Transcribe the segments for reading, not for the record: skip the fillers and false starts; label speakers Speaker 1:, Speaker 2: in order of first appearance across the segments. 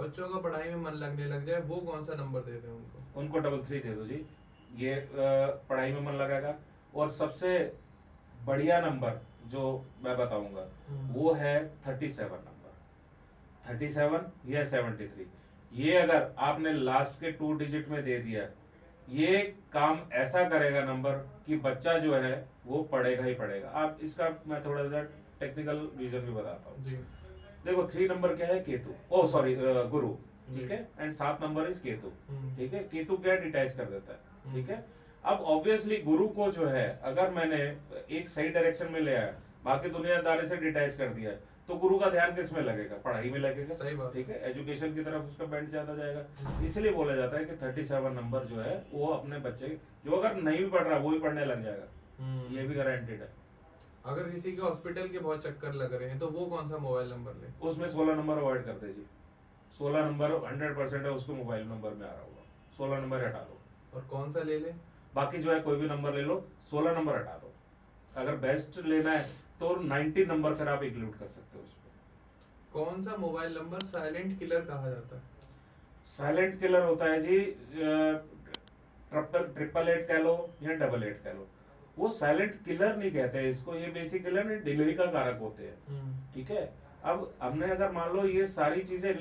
Speaker 1: बच्चों का पढ़ाई में मन लगने लग जाए वो कौन सा नंबर दे दें उनको?
Speaker 2: उनको 33 दे दो जी। ये पढ़ाई में मन लगाएगा। और सबसे बढ़िया नंबर जो मैं बताऊंगा वो है 37 नंबर। 37 या 73, ये अगर आपने लास्ट के 2 डिजिट में दे दिया, ये काम ऐसा करेगा नंबर कि बच्चा जो है वो पढ़ेगा ही पढ़ेगा। आप इसका मैं थोड़ा सा टेक्निकल रीजन भी बताता हूँ।
Speaker 1: जी।
Speaker 2: देखो 3 नंबर क्या है, केतु, ओ सॉरी गुरु, ठीक है, एंड 7 नंबर इज केतु, ठीक है। केतु क्या डिटैच कर देता है, ठीक है। अब ऑब्वियसली गुरु को जो है अगर मैंने एक सही डायरेक्शन में ले आया, बाकी दुनियादारी से डिटैच कर दिया, तो गुरु का ध्यान किस में लगेगा? पढ़ाई में लगेगा,
Speaker 1: सही बात,
Speaker 2: ठीक है, एजुकेशन की तरफ उसका बैंड ज्यादा जाएगा। इसलिए बोला जाता है कि 37 नंबर जो है वो अपने बच्चे जो अगर नहीं भी पढ़ रहा वो भी पढ़ने लग जाएगा, ये भी गारंटेड है।
Speaker 1: अगर किसी के हॉस्पिटल के बहुत चक्कर लग रहे हैं तो वो कौन सा मोबाइल नंबर ले?
Speaker 2: उसमें 16 नंबर अवॉइड कर दीजिए। 16 नंबर 100% है उसको मोबाइल नंबर में आ रहा होगा, 16 नंबर हटा दो।
Speaker 1: और कौन सा ले ले?
Speaker 2: बाकी जो है कोई भी नंबर ले लो, 16 नंबर हटा दो। अगर बेस्ट लेना है तो 90 नंबर फिर आप इंक्लूड कर सकते हो उसमें।
Speaker 1: कौन सा मोबाइल नंबर साइलेंट किलर कहा जाता है?
Speaker 2: साइलेंट किलर होता है जी, 888 कह लो या 888 कह लो, वो साइलेंट किलर नहीं कहते हैं इसको, ये बेसिक किलर नहीं, डिले का कारक होते हैं, ठीक है। अब हमने अगर मान लो ये सारी चीजें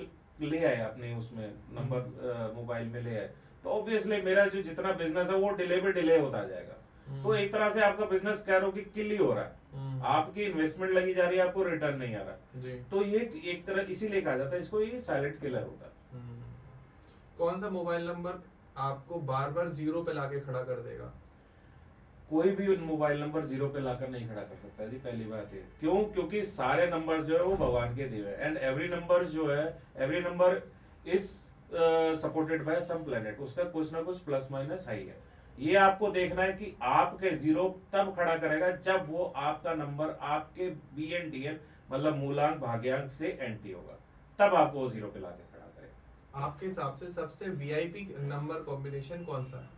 Speaker 2: ले आए अपने उसमें नंबर मोबाइल में ले आए, तो ऑब्वियसली मेरा जो जितना बिजनेस है वो डिले पे डिले होता जाएगा। तो एक तरह से आपका बिजनेस कह रो कि किल ही हो रहा है, आपकी इन्वेस्टमेंट लगी जा रही है, आपको रिटर्न नहीं आ रहा
Speaker 1: जी।
Speaker 2: तो ये एक तरह इसीलिए कहा जाता है इसको, ये साइलेंट किलर होता है।
Speaker 1: कौन सा मोबाइल नंबर आपको बार बार जीरो पे लाके खड़ा कर देगा?
Speaker 2: कोई भी मोबाइल नंबर जीरो पे लाकर नहीं खड़ा कर सकता जी, पहली बात है। क्यों? क्योंकि सारे नंबर्स जो है वो भगवान के दिए हैं, एंड एवरी नंबर जो है, every number is supported by some planet, उसका कुछ ना कुछ प्लस माइनस हाई है। ये आपको देखना है कि आपके जीरो तब खड़ा करेगा जब वो आपका नंबर आपके बी एन डी एन मतलब मूलांक भाग्यांक से एंटी होगा, तब आपको वो जीरो पे लाके खड़ा करेगा।
Speaker 1: आपके हिसाब से सबसे वीआईपी नंबर कॉम्बिनेशन कौन सा है?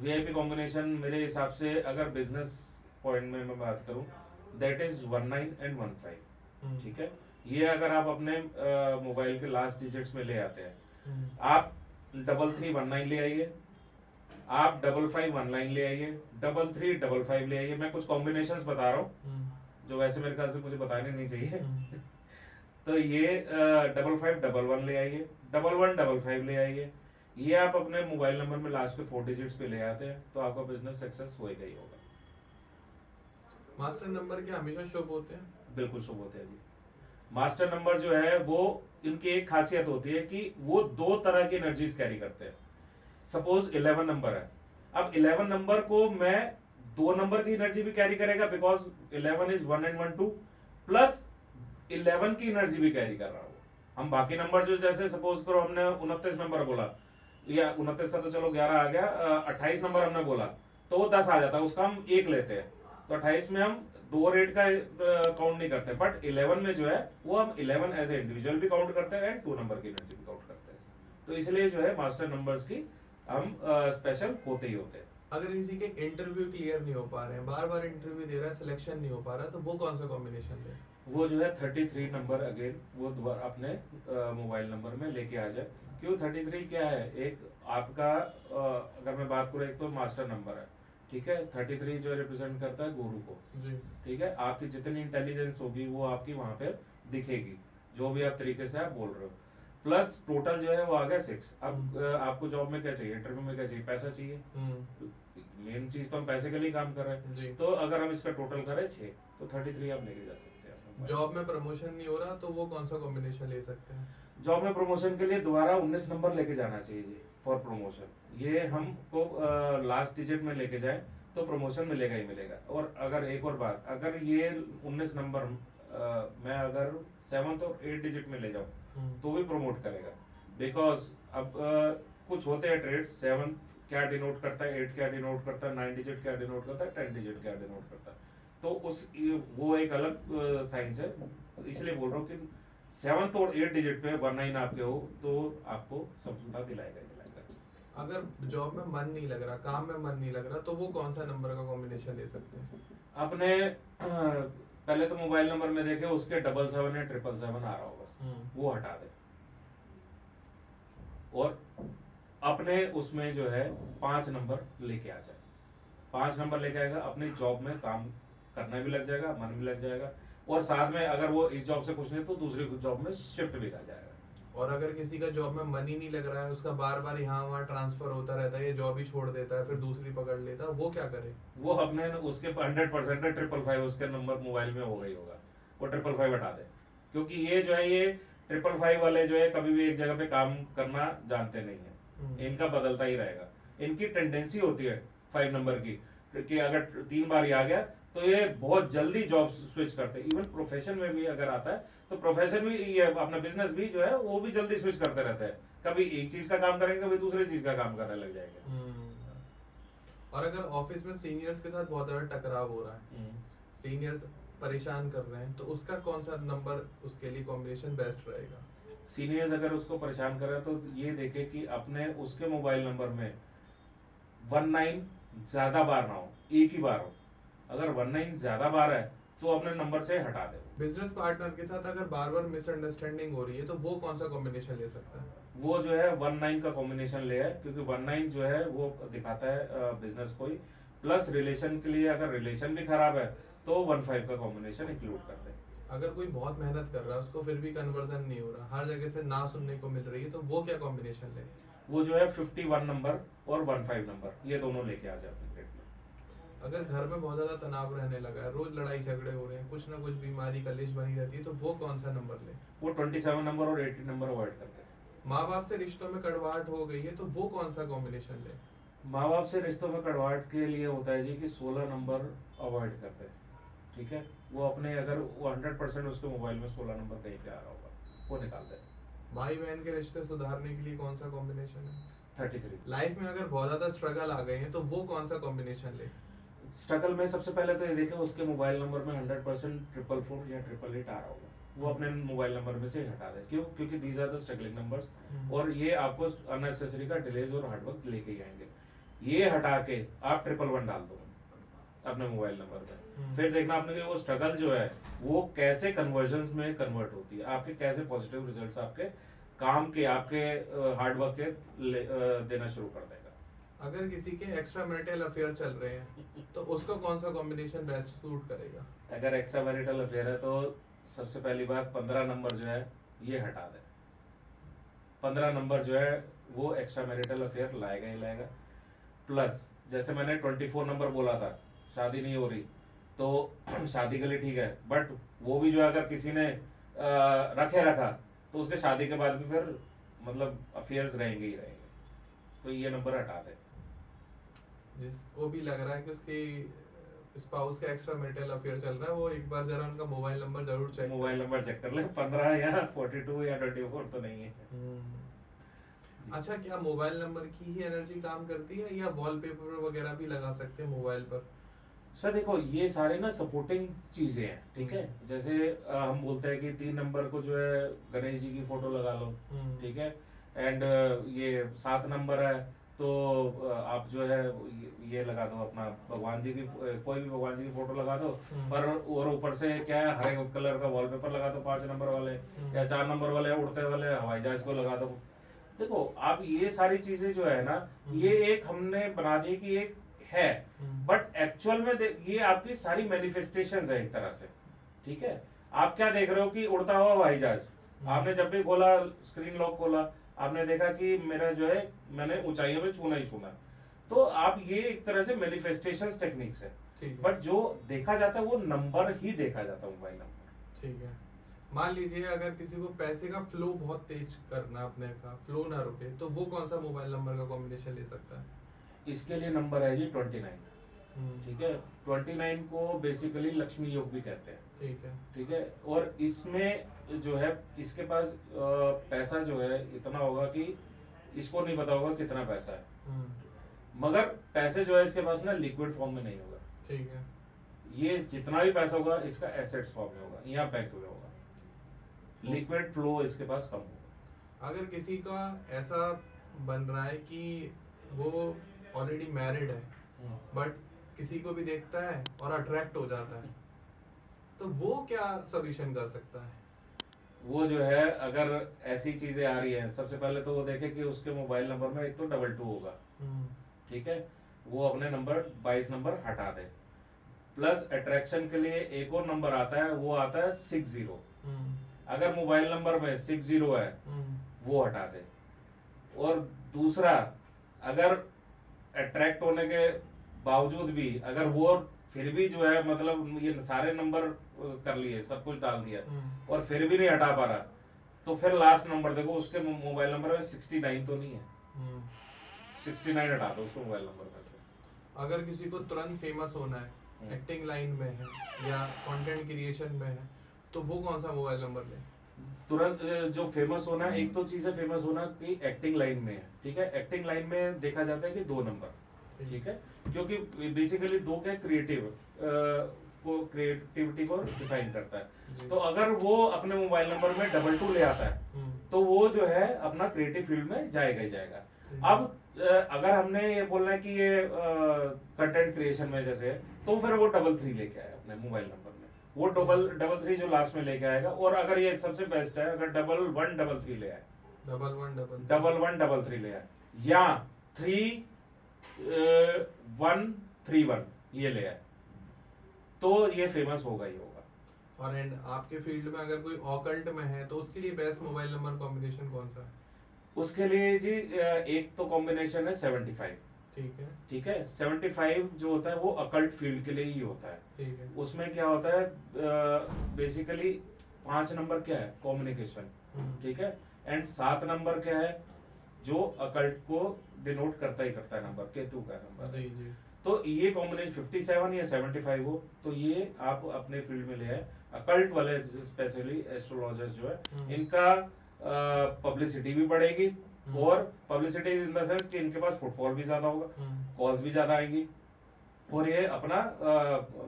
Speaker 2: वीआईपी कॉम्बिनेशन मेरे हिसाब से अगर बिजनेस पॉइंट में मैं बात करूं, दैट इज 19 एंड 15, ठीक है। ये अगर आप अपने मोबाइल के लास्ट डिजिट्स में ले आते हैं, आप 3319 ले आइए, आप 5519 ले आइए, 3355 ले आइए। मैं कुछ कॉम्बिनेशंस बता रहा हूँ जो वैसे मेरे ख्याल से मुझे बताने नहीं चाहिए तो ये 5511 ले आइए, 1155 ले आइए। ये आप अपने मोबाइल नंबर में लास्ट के 4 डिजिट्स पे ले आते हैं तो आपका बिजनेस सक्सेस होएगा ही होगा।
Speaker 1: मास्टर नंबर क्या हमेशा शुभ होते हैं?
Speaker 2: बिल्कुल शुभ होते हैं जी। मास्टर नंबर जो है वो, इनकी एक खासियत होती है कि वो 2 तरह की एनर्जीज कैरी करते हैं। सपोज 11 नंबर है, अब 11 नंबर को मैं 2 नंबर की एनर्जी भी कैरी करेगा, बिकॉज 11 इज 1 एंड 1 2, प्लस 11 की एनर्जी भी कैरी कर रहा हूँ। हम बाकी नंबर जो, जैसे सपोज करो हमने 29 नंबर बोला, या 29 का तो चलो 11 आ गया, 28 नंबर हमने बोला तो वो 10 आ जाता है, उसका हम 1 लेते हैं, तो 28 में हम 2 रेट का काउंट नहीं करते। बट 11 में जो है वो हम 11 एज ए इंडिविजुअल भी काउंट करते हैं एंड 2 नंबर की एनर्जी भी काउंट करते हैं। तो इसलिए जो है मास्टर नंबर्स की हम स्पेशल होते ही होते हैं।
Speaker 1: अगर किसी के इंटरव्यू क्लियर नहीं हो पा रहे हैं, बार बार इंटरव्यू दे रहा है, सिलेक्शन नहीं हो पा रहा, तो वो कौन सा कॉम्बिनेशन है?
Speaker 2: वो जो है 33 नंबर अगेन वो दोबारा अपने मोबाइल नंबर में लेके आ जाए। क्यों 33 क्या है? एक आपका अगर मैं बात करूँ, एक तो मास्टर नंबर है, ठीक है। 33 जो रिप्रेजेंट करता है गुरु को जी, ठीक है। आपकी जितनी इंटेलिजेंस होगी वो आपकी वहां पे दिखेगी, जो भी आप तरीके से आप बोल रहे हो। प्लस टोटल जो है वो आ गया 6। अब आपको जॉब में क्या चाहिए, इंटरव्यू में क्या चाहिए? पैसा चाहिए, मेन चीज तो हम पैसे के लिए काम कर रहे हैं। तो अगर हम इसका टोटल करें 6, तो 33 आप लेके जा सकते हैं।
Speaker 1: जॉब में प्रमोशन नहीं हो रहा तो वो कौन सा कॉम्बिनेशन ले सकते हैं?
Speaker 2: जॉब में प्रमोशन के लिए दोबारा 19 नंबर लेके जाना चाहिए जी, फॉर प्रमोशन। ये हमको लास्ट डिजिट में लेके जाए तो प्रमोशन मिलेगा ही मिलेगा। और अगर एक और बात, अगर ये 19 नंबर मैं अगर 7th और 8 डिजिट में ले जाऊं तो भी प्रमोट करेगा। बिकॉज अब कुछ होते हैं ट्रेड्स, 7 क्या डिनोट करता है, 8 क्या डिनोट करता है, 9 डिजिट क्या डिनोट करता है, 10 डिजिट क्या डिनोट करता है, तो उस वो एक अलग साइंस है। इसलिए बोल रहा हूँ कि 7th और 8 डिजिट पे 19 आपके हो तो आपको सफलता दिलाएगा दिलाएगा।
Speaker 1: अगर जॉब में मन नहीं लग रहा, काम में मन नहीं लग रहा, तो वो कौन सा नंबर का कॉम्बिनेशन ले सकते हैं?
Speaker 2: अपने पहले तो मोबाइल नंबर में देखे उसके 77 या 777 आ रहा होगा, वो हटा दे। अपने उसमें जो है 5 नंबर लेके आ जाए। 5 नंबर लेके आएगा, अपनी जॉब में काम करना भी लग जाएगा, मन भी लग जाएगा, और साथ में अगर वो इस जॉब से खुश नहीं तो दूसरी जॉब में शिफ्ट भी कर जाएगा।
Speaker 1: और अगर किसी का जॉब में मन ही नहीं लग रहा है, उसका बार बार यहाँ वहाँ ट्रांसफर होता रहता है, ये जॉब ही छोड़ देता है, फिर दूसरी पकड़ लेता है, वो क्या करे?
Speaker 2: वो अपने उसके 100% 555 उसके नंबर मोबाइल में होगा ही होगा, वो 555 हटा दे। क्योंकि ये जो है, ये 555 वाले जो है कभी भी एक जगह पे काम करना जानते नहीं है, इनका बदलता ही रहेगा। इनकी टेंडेंसी होती है 5 नंबर की कि अगर 3 बार ही आ गया तो ये बहुत जल्दी जॉब स्विच करते हैं। इवन प्रोफेशन में भी अगर आता है तो प्रोफेशन भी, ये अपना बिजनेस भी जो है वो भी जल्दी स्विच करते रहते हैं। कभी एक चीज का काम करेंगे, कभी दूसरी चीज का काम करने लग जाएंगे।
Speaker 1: और अगर ऑफिस में सीनियर्स के साथ बहुत ज्यादा टकराव हो रहा है, सीनियर्स परेशान कर रहे हैं, तो उसका कौन सा नंबर उसके लिए कॉम्बिनेशन बेस्ट रहेगा?
Speaker 2: सीनियर्स अगर उसको परेशान कर रहे हैं तो ये देखे कि अपने उसके मोबाइल नंबर में 19 ज्यादा बार ना हो, एक ही बार हो। अगर 19 ज्यादा बार है तो अपने नंबर से हटा दे।
Speaker 1: बिजनेस पार्टनर के साथ अगर बार बार मिसअंडरस्टैंडिंग हो रही है तो वो कौन सा कॉम्बिनेशन ले सकता है?
Speaker 2: वो जो है 19 का कॉम्बिनेशन ले है, क्योंकि 19 जो है वो दिखाता है बिजनेस को ही। प्लस रिलेशन के लिए अगर रिलेशन भी खराब है तो 15 का कॉम्बिनेशन इंक्लूड कर दे।
Speaker 1: अगर कोई बहुत मेहनत कर रहा है, उसको फिर भी कन्वर्जन नहीं हो रहा, हर जगह से ना सुनने को मिल रही है, तो वो क्या कॉम्बिनेशन ले?
Speaker 2: वो जो है 51 नंबर और 15 नंबर, ये दोनों लेके आ जाए अपने प्लेट में।
Speaker 1: अगर घर में बहुत ज्यादा तनाव रहने लगा है, रोज लड़ाई झगड़े हो रहे हैं, कुछ ना कुछ बीमारी कलेश बनी रहती है, तो वो कौन सा नंबर ले?
Speaker 2: वो 27 नंबर और 80 नंबर अवॉइड करते हैं।
Speaker 1: माँ बाप से रिश्तों में कड़वाहट हो गई है, तो वो कौन सा कॉम्बिनेशन ले?
Speaker 2: माँ बाप से रिश्तों में कड़वाहट के लिए होता है जी कि 16 नंबर अवॉइड करते हैं। ठीक है, वो अपने अगर वो 100% उसके मोबाइल में 16 नंबर कहीं पे आ रहा होगा, वो निकाल दे।
Speaker 1: भाई बहन के रिश्ते सुधारने के लिए कौन सा कॉम्बिनेशन है?
Speaker 2: 33।
Speaker 1: लाइफ में अगर बहुत ज्यादा स्ट्रगल आ गए हैं तो वो कौन सा कॉम्बिनेशन ले?
Speaker 2: स्ट्रगल में सबसे पहले तो ये देखें उसके मोबाइल नंबर में 100% 444 या 888 आ रहा होगा, वो अपने मोबाइल नंबर में से हटा दे। क्यों? क्योंकि these are the struggling numbers, और ये आपको अननेसेसरी का डिलेज और हार्डवर्क लेके ही आएंगे। ये हटा के आप 111 डाल दो अपने मोबाइल नंबर पे। फिर देखना आपने कि वो स्ट्रगल जो है वो कैसे कन्वर्जन में कन्वर्ट होती है, आपके कैसे पॉजिटिव रिजल्ट्स आपके काम के, आपके हार्डवर्क के देना शुरू कर देगा।
Speaker 1: अगर किसी के एक्स्ट्रा मैरिटल अफेयर चल रहे हैं तो उसको कौन सा कॉम्बिनेशन बेस्ट सूट करेगा?
Speaker 2: अगर एक्स्ट्रा मैरिटल अफेयर है तो सबसे पहली बात 15 नंबर जो है ये हटा दे। 15 नंबर जो है वो एक्स्ट्रा मैरिटल अफेयर लाएगा ही लाएगा। प्लस जैसे मैंने 24 नंबर बोला था, शादी नहीं हो रही तो शादी के लिए ठीक है, बट वो भी जो है अगर किसी ने रखा तो उसके शादी के बाद भी फिर मतलब अफेयर्स रहेंगे ही रहेंगे, तो ये नंबर हटा दे।
Speaker 1: जिसको भी लग रहा है कि उसके स्पाउस का एक्स्ट्रा मैरिटल अफेयर चल रहा है, वो एक बार जरा उनका मोबाइल नंबर जरूर चेक
Speaker 2: मोबाइल नंबर चेक कर ले, 15 या 42 या 24 तो नहीं है।
Speaker 1: अच्छा, क्या मोबाइल नंबर की ही एनर्जी काम करती है या वॉलपेपर वगैरह भी लगा सकते हैं मोबाइल पर?
Speaker 2: सर देखो, ये सारे ना सपोर्टिंग चीजें हैं, ठीक है। जैसे हम बोलते हैं कि 3 नंबर को जो है गणेश जी की फोटो लगा लो, ठीक है। एंड ये 7 नंबर है तो आप जो है ये लगा दो अपना भगवान जी की, कोई भी भगवान जी की फोटो लगा दो, पर और ऊपर से क्या है हरे कलर का वॉलपेपर लगा दो 5 नंबर वाले या 4 नंबर वाले उड़ते वाले हवाई जहाज को लगा दो। देखो आप ये सारी चीजें जो है ना, ये एक हमने बना दी कि एक है, बट एक्चुअल में ये आपकी सारी मैनिफेस्टेशंस है एक तरह से, ठीक है। आप क्या देख रहे हो कि उड़ता हुआ हवाई जहाज, आपने जब भी खोला स्क्रीन लॉक खोला आपने देखा कि मेरा जो है मैंने ऊंचाइयों में छूना ही छूना, तो आप ये एक तरह से मैनिफेस्टेशंस टेक्निक्स है, बट जो देखा जाता है वो नंबर ही देखा जाता है, मोबाइल नंबर।
Speaker 1: ठीक है, मान लीजिए अगर किसी को पैसे का फ्लो बहुत तेज करना, अपने का फ्लो ना रुके, तो वो कौन सा मोबाइल नंबर का कॉम्बिनेशन ले सकता है?
Speaker 2: इसके लिए नंबर है जी 29, ठीक है। 29 को बेसिकली लक्ष्मी योग भी कहते हैं,
Speaker 1: ठीक है,
Speaker 2: ठीक है। और इसमें जो है इसके पास पैसा जो है इतना होगा कि इसको नहीं पता होगा कितना पैसा है, मगर पैसे जो है इसके पास ना लिक्विड फॉर्म में नहीं होगा,
Speaker 1: ठीक है।
Speaker 2: ये जितना भी पैसा होगा इसका एसेट्स फॉर्म में होगा या बैंक में होगा, लिक्विड फ्लो इसके पास कम होगा।
Speaker 1: अगर किसी का ऐसा बन रहा है कि वो ऑलरेडी मैरिड है, बट किसी को भी देखता है और अट्रैक्ट हो जाता है, तो वो क्या सॉल्यूशन कर सकता है?
Speaker 2: वो जो है अगर ऐसी चीजें आ रही हैं, सबसे पहले तो वो देखे कि उसके मोबाइल नंबर में एक तो 22 होगा, ठीक है, वो अपने नंबर 22 नंबर हटा दे। प्लस अट्रैक्शन के लिए एक और नंबर आता है, वो आता है 60। अगर मोबाइल नंबर में 60 है वो हटा दे। और दूसरा, अगर अट्रैक्ट होने के बावजूद भी अगर वो फिर भी जो है मतलब ये सारे नंबर कर लिए, सब कुछ डाल दिया और फिर भी नहीं हटा पा रहा, तो फिर लास्ट नंबर देखो उसके मोबाइल नंबर में 69 तो नहीं है, 69 हटा दो उसको मोबाइल नंबर में से।
Speaker 1: अगर किसी को तुरंत फेमस होना है, एक्टिंग लाइन में है या कंटेंट क्रिएशन में है, तो वो कौन सा मोबाइल नंबर ले?
Speaker 2: तुरंत जो फेमस होना है, एक तो चीज है फेमस होना कि एक्टिंग लाइन में है, ठीक है। एक्टिंग लाइन में देखा जाता है कि 2 नंबर, ठीक है, क्योंकि बेसिकली 2 क्या क्रिएटिव को क्रिएटिविटी को डिफाइन करता है। तो अगर वो अपने मोबाइल नंबर में 22 ले आता है तो वो जो है अपना क्रिएटिव फील्ड में जाएगा ही जाएगा। अब अगर हमने ये बोलना है कि ये कंटेंट क्रिएशन में जैसे, तो फिर वो 33 लेके आए अपने मोबाइल नंबर में, वो 33 जो लास्ट में लेके आएगा। और अगर ये सबसे बेस्ट है, अगर 1133 ले आए, 1133 ले आए या 3131 ये ले आए, तो ये फेमस होगा ही होगा।
Speaker 1: और एंड आपके फील्ड में अगर कोई ऑकल्ट में है तो उसके लिए बेस्ट मोबाइल नंबर कॉम्बिनेशन कौन सा है?
Speaker 2: उसके लिए जी एक तो कॉम्बिनेशन है 75,
Speaker 1: ठीक है,
Speaker 2: ठीक है। 75 जो होता है वो अकल्ट फील्ड के लिए ही होता है,
Speaker 1: ठीक है।
Speaker 2: उसमें क्या होता है बेसिकली 5 नंबर क्या है कम्युनिकेशन, ठीक है, एंड 7 नंबर क्या है जो अकल्ट को डिनोट करता ही करता है नंबर, केतु का नंबर।
Speaker 1: जी जी।
Speaker 2: तो ये कॉम्बिनेशन 57 या 75 हो तो ये आप अपने फील्ड में ले आए। अकल्ट वाले स्पेशली एस्ट्रोलॉजर्स जो है इनका पब्लिसिटी भी बढ़ेगी, और पब्लिसिटी इन द सेंस कि इनके पास फुटफॉल भी ज्यादा होगा, कॉल्स भी ज्यादा आएंगी, और ये अपना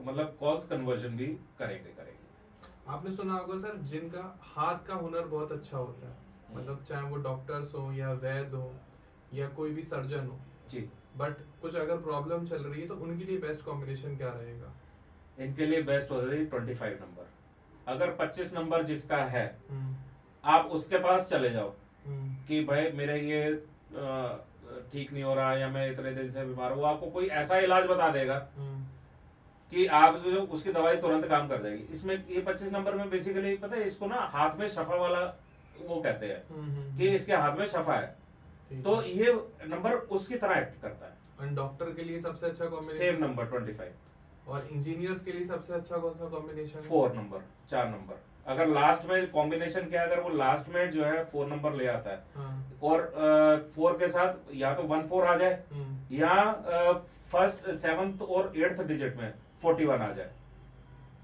Speaker 2: मतलब कॉल्स कन्वर्जन भी करेंगे।
Speaker 1: आपने सुना होगा सर, जिनका हाथ का हुनर बहुत अच्छा होता है, मतलब चाहे वो डॉक्टर्स हो या वैद्य हो या कोई भी सर्जन हो
Speaker 2: जी,
Speaker 1: बट कुछ अगर प्रॉब्लम चल रही है तो उनके लिए बेस्ट कॉम्बिनेशन क्या रहेगा?
Speaker 2: इनके लिए बेस्ट हो जाएगी 25 नंबर। अगर 25 नंबर जिसका है आप उसके पास चले जाओ कि भाई मेरे ये ठीक नहीं हो रहा या मैं इतने दिन से बीमार हूँ, आपको कोई ऐसा इलाज बता देगा कि आप जो उसकी दवाई तुरंत काम कर देगी। इसमें ये 25 नंबर में बेसिकली पता है इसको ना हाथ में शफा वाला वो कहते हैं कि इसके हाथ में शफा है, तो ये नंबर उसकी तरह एक्ट करता है।
Speaker 1: और डॉक्टर के लिए सबसे अच्छा कॉम्बिनेशन
Speaker 2: सेम नंबर 25।
Speaker 1: और इंजीनियर्स के लिए सबसे अच्छा कौन सा कॉम्बिनेशन?
Speaker 2: 4 number, 4 number. अगर लास्ट में कॉम्बिनेशन क्या, अगर वो लास्ट में जो है 4 नंबर ले आता है और 4 के साथ या तो 14 आ जाए या फर्स्ट 7th और 8th डिजिट में 41 आ जाए,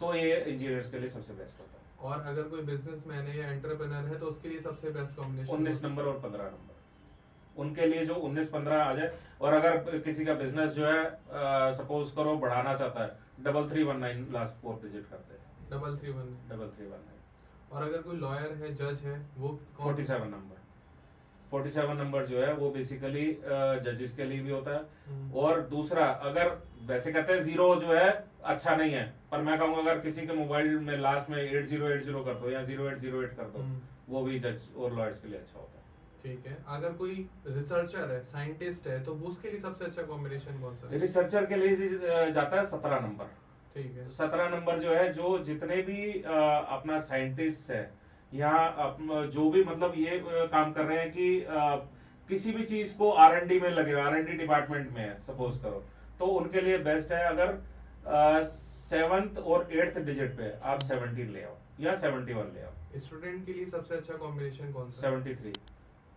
Speaker 2: तो ये इंजीनियर्स के लिए सबसे बेस्ट होता है।
Speaker 1: और अगर कोई बिजनेसमैन है या एंटरप्रेन्योर है तो उसके लिए सबसे बेस्ट कॉम्बिनेशन
Speaker 2: 19 नंबर और 15 नंबर। उनके लिए जो 19-15 आ जाए, और अगर किसी का बिजनेस जो है सपोज करो बढ़ाना चाहता है, 3319 लास्ट 4 डिजिट करते हैं, 3319।
Speaker 1: और अगर कोई लॉयर है, जज है, वो
Speaker 2: 47 नंबर। 47 नंबर जो है वो बेसिकली जजेस के लिए भी होता है। और दूसरा, अगर वैसे कहते हैं 0 जो है अच्छा नहीं है, पर मैं कहूंगा अगर किसी के मोबाइल में लास्ट में 8080 कर दो या 0808 कर दो, वो भी जज और लॉयर्स के लिए अच्छा होता है।
Speaker 1: ठीक है। अगर कोई रिसर्चर है, साइंटिस्ट है, तो उसके लिए सबसे अच्छा कॉम्बिनेशन कौन सा है?
Speaker 2: रिसर्चर के लिए जाता है 17 नंबर।
Speaker 1: ठीक है।
Speaker 2: 17 नंबर जो है, जो जितने भी अपना साइंटिस्ट है या जो भी मतलब ये काम कर रहे हैं कि किसी भी चीज को R&D में लगे, R&D डिपार्टमेंट में है सपोज करो, तो उनके लिए बेस्ट है अगर 7th और 8th डिजिट पे आप 17 ले आओ या 71 ले आओ।
Speaker 1: स्टूडेंट के लिए सबसे अच्छा कॉम्बिनेशन कौन सा?
Speaker 2: 73,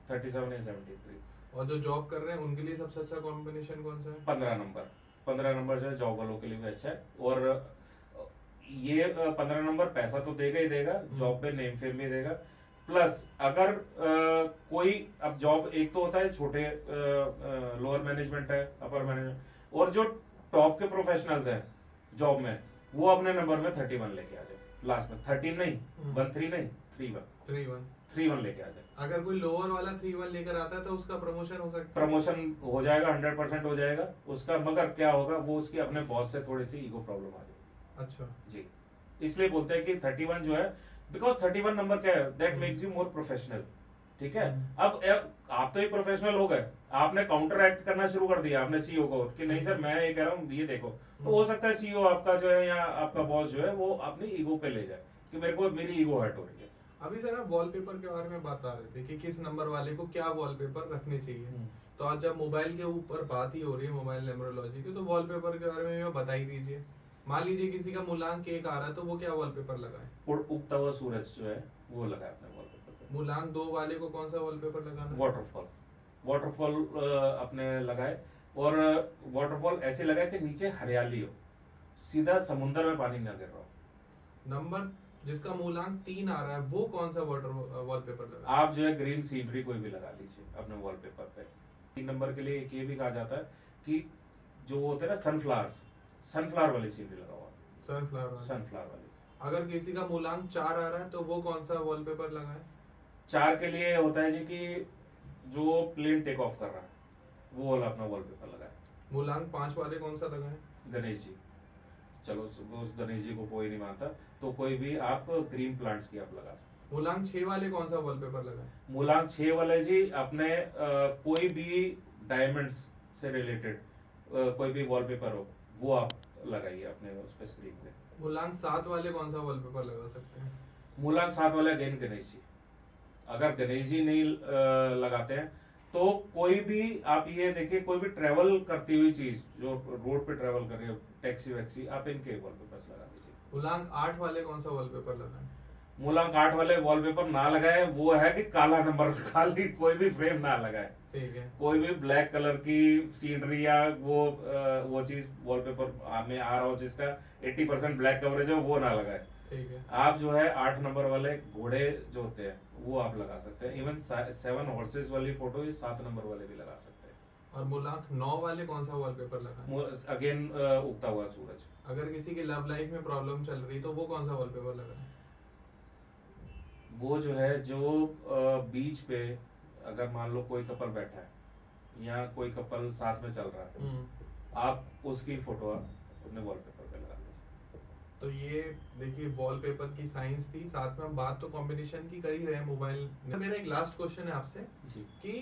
Speaker 2: 37 या 73।
Speaker 1: और जो जॉब कर रहे हैं उनके लिए सबसे अच्छा कॉम्बिनेशन कौन सा है?
Speaker 2: 15 नंबर। 15 नंबर जो है जॉब वालों के लिए भी अच्छा है, और ये 15 नंबर पैसा तो देगा ही देगा, जॉब पे नेम फेम भी देगा। प्लस अगर कोई अब जॉब, एक तो होता है छोटे लोअर मैनेजमेंट है, अपर मैनेजमेंट, और जो टॉप के प्रोफेशनल्स हैं जॉब में, वो अपने नंबर में 31 लेके आ जाए लास्ट में। 13 नहीं, 13 नहीं, 31 लेके आ जाए।
Speaker 1: अगर कोई लोअर वाला 31 लेकर आता है तो उसका प्रमोशन हो सकता है?
Speaker 2: प्रमोशन हो जाएगा, 100% हो जाएगा उसका, मगर क्या होगा, वो उसकी अपने बॉस से थोड़ी सी ईगो प्रॉब्लम आ जाएगी।
Speaker 1: अच्छा
Speaker 2: जी, इसलिए बोलते हैं कि 31 जो है बिकॉज 31 नंबर क्या है, that makes you more professional, ठीक है। अब आप तो एक प्रोफेशनल हो गए, आपने काउंटर एक्ट करना शुरू कर दिया आपने सीईओ को कि नहीं सर मैं ये कह रहा हूँ ये देखो, तो हो सकता है सीईओ आपका जो है या आपका बॉस जो है वो अपनी ईगो पे ले जाए कि मेरी ईगो हर्ट हो रही है।
Speaker 1: अभी सर आप वॉलपेपर के बारे में बात आ रहे थे कि किस नंबर वाले को क्या वॉलपेपर रखने चाहिए, तो आज जब मोबाइल के ऊपर बात ही हो रही है मोबाइल न्यूमरोलॉजी की, तो वॉलपेपर के बारे में बता ही दीजिए। मान लीजिए किसी का मूलांक 1 आ रहा है तो वो क्या वॉलपेपर लगाए?
Speaker 2: उगता हुआ सूरज जो है वो लगाए अपने वॉलपेपर पे।
Speaker 1: मूलांक 2 वाले को कौन सा वॉलपेपर लगाना?
Speaker 2: वाटरफॉल अपने लगाए, और वाटरफॉल ऐसे लगाए कि नीचे हरियाली हो, सीधा समुद्र में पानी ना गिर रहा हो।
Speaker 1: नंबर जिसका मूलांक 3 आ रहा है वो कौन सा वॉलपेपर लगाए?
Speaker 2: आप जो है ग्रीन सीनरी कोई भी लगा लीजिए अपने वॉलपेपर पे। 3 नंबर के लिए एक ये भी कहा जाता है कि जो होते हैं ना सनफ्लावर वाली सीनरी लगाओ, सनफ्लावर वाली।
Speaker 1: अगर किसी का मूलांक 4 आ रहा है तो वो कौन सा वॉलपेपर लगाए?
Speaker 2: 4 के लिए होता है जी कि जो प्लेन टेक ऑफ कर रहा है वो वाला अपना वॉलपेपर लगाए।
Speaker 1: मूलांक 5 वाले कौन सा लगाए?
Speaker 2: गणेश जी, चलो उस गणेश जी को कोई नहीं मानता तो कोई भी आप ग्रीन प्लांट्स की आप लगा सकते।
Speaker 1: मूलांक 6 वाले कौन सा वॉलपेपर लगाए?
Speaker 2: मूलांक 6 वाले जी अपने कोई भी डायमंड्स से रिलेटेड कोई भी वॉलपेपर हो वो आप लगाइए अपने उस पे स्क्रीन पे।
Speaker 1: मूलांक 7 वाले कौन सा वॉलपेपर लगा सकते हैं?
Speaker 2: मूलांक 7 वाले अगेन गणेश जी। अगर गणेश जी नहीं लगाते हैं तो कोई भी आप ये देखिए, कोई भी ट्रेवल करती हुई चीज जो रोड पे ट्रेवल कर रही है, टैक्सी वैक्सी, आप इनके वॉलपेपर्स लगा दीजिए।
Speaker 1: मूलांक 8 वाले कौन सा वॉलपेपर लगाए?
Speaker 2: मूलांक 8 वाले वॉलपेपर ना लगाए, वो है कि काला नंबर, खाली कोई भी फ्रेम ना लगाए,
Speaker 1: ठीक है।
Speaker 2: कोई भी ब्लैक कलर की सीनरी या वो चीज वॉलपेपर में आ रहा हो जिसका 80% ब्लैक कवरेज है वो ना लगाए,
Speaker 1: ठीक है।
Speaker 2: आप जो है 8 नंबर वाले घोड़े जो होते हैं वो आप लगा सकते हैं। इवन 7 हॉर्सेस वाली फोटो ये 7 नंबर वाले भी लगा सकते हैं।
Speaker 1: और मूलांक 9 वाले कौन सा वॉलपेपर लगाए?
Speaker 2: अगेन उगता हुआ सूरज।
Speaker 1: अगर किसी की लव लाइफ में प्रॉब्लम चल रही तो वो कौन सा वॉलपेपर लगाए?
Speaker 2: वो जो है जो बीच पे अगर मान लो कोई कपल बैठा है या कोई कपल साथ में चल रहा है, आप उसकी फोटो अपने वॉलपेपर पे लगा लीजिए।
Speaker 1: तो ये देखिए वॉलपेपर की साइंस थी, साथ में हम बात तो कॉम्बिनेशन की कर ही रहे हैं मोबाइल। मेरा एक लास्ट क्वेश्चन है आपसे कि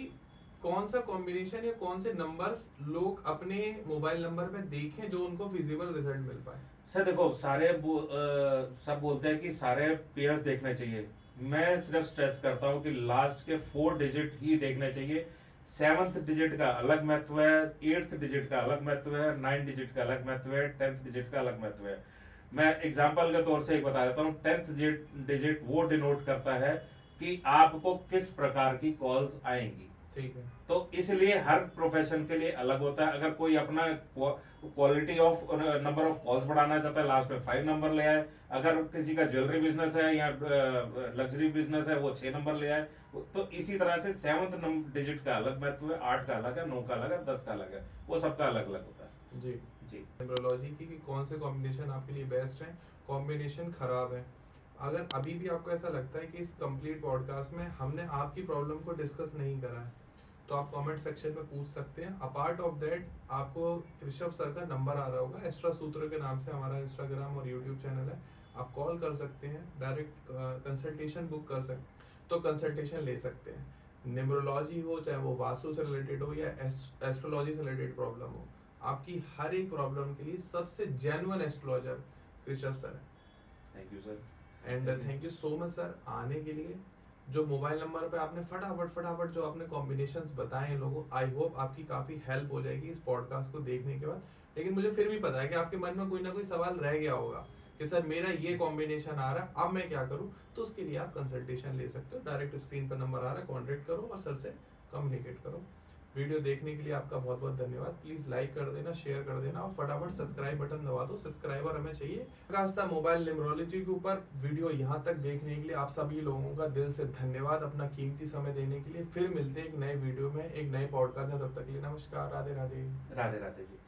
Speaker 1: कौन सा कॉम्बिनेशन या कौन से नंबर्स लोग अपने मोबाइल नंबर पे देखें जो उनको फिजिबल रिजल्ट मिल पाए?
Speaker 2: सर देखो सब बोलते हैं कि सारे पेयर्स देखने चाहिए, मैं सिर्फ स्ट्रेस करता हूँ कि लास्ट के 4 डिजिट ही देखने चाहिए। 7th डिजिट का अलग महत्व है, 8th डिजिट का अलग महत्व है, 9th डिजिट का अलग महत्व है, 10th डिजिट का अलग महत्व है। मैं एग्जांपल के तौर से एक बता देता हूँ, 10th डिजिट वो डिनोट करता है कि आपको किस प्रकार की कॉल्स आएंगी,
Speaker 1: ठीक है।
Speaker 2: तो इसलिए हर प्रोफेशन के लिए अलग होता है। अगर कोई अपना quality of number of calls बढ़ाना चाहता है लास्ट में 5 नंबर ले आए, अगर किसी का ज्वेलरी बिजनेस है या लग्जरी बिजनेस है वो 6 नंबर ले आए। तो इसी तरह से 7th डिजिट का अलग महत्व है, 8 का अलग है, 9 का अलग है, 10 का अलग है, वो सबका अलग अलग होता है।
Speaker 1: जी
Speaker 2: जी
Speaker 1: न्यूमरोलॉजी की कि कौन से कॉम्बिनेशन आपके लिए बेस्ट है, कॉम्बिनेशन खराब है। अगर अभी भी आपको ऐसा लगता है कि इस कंप्लीट पॉडकास्ट में हमने आपकी प्रॉब्लम को डिस्कस नहीं करा है तो आप कमेंट सेक्शन में पूछ सकते हैं। अपार्ट ऑफ दैट आपको कृषभ सर का नंबर आ रहा होगा, एस्ट्रा सूत्र के नाम से हमारा इंस्टाग्राम और यूट्यूब चैनल है, आप कॉल कर सकते हैं, डायरेक्ट कंसल्टेशन बुक कर सकते तो कंसल्टेशन ले सकते हैं। न्यूमरोलॉजी हो चाहे वो वास्तु से रिलेटेड हो या एस्ट्रोलॉजी से रिलेटेड प्रॉब्लम हो, आपकी हर एक प्रॉब्लम के लिए सबसे जेन्युइन एस्ट्रोलॉजर कृषभ सर है।
Speaker 2: Thank you sir
Speaker 1: and thank you so much sir आने के लिए। जो मोबाइल नंबर पे आपने फटाफट जो आपने कॉम्बिनेशंस बताए हैं लोगों, आई होप आपकी काफी हेल्प हो जाएगी इस पॉडकास्ट को देखने के बाद। लेकिन मुझे फिर भी पता है कि आपके मन में कोई ना कोई सवाल रह गया होगा कि सर मेरा ये कॉम्बिनेशन आ रहा है, अब मैं क्या करूं? तो उसके लिए आप कंसल्टेशन ले सकते हो। डायरेक्ट स्क्रीन पर नंबर आ रहा है, कॉन्टेक्ट करो और सर से कम्युनिकेट करो। वीडियो देखने के लिए आपका बहुत बहुत धन्यवाद। प्लीज लाइक कर देना, शेयर कर देना और फटाफट सब्सक्राइब बटन दबा दो, सब्सक्राइबर हमें चाहिए। खासता मोबाइल न्यूमरोलॉजी के ऊपर वीडियो यहाँ तक देखने के लिए आप सभी लोगों का दिल से धन्यवाद, अपना कीमती समय देने के लिए। फिर मिलते हैं एक नए वीडियो में, एक नए पॉडकास्ट में। तब तक के लिए नमस्कार, राधे राधे।
Speaker 2: राधे राधे जी।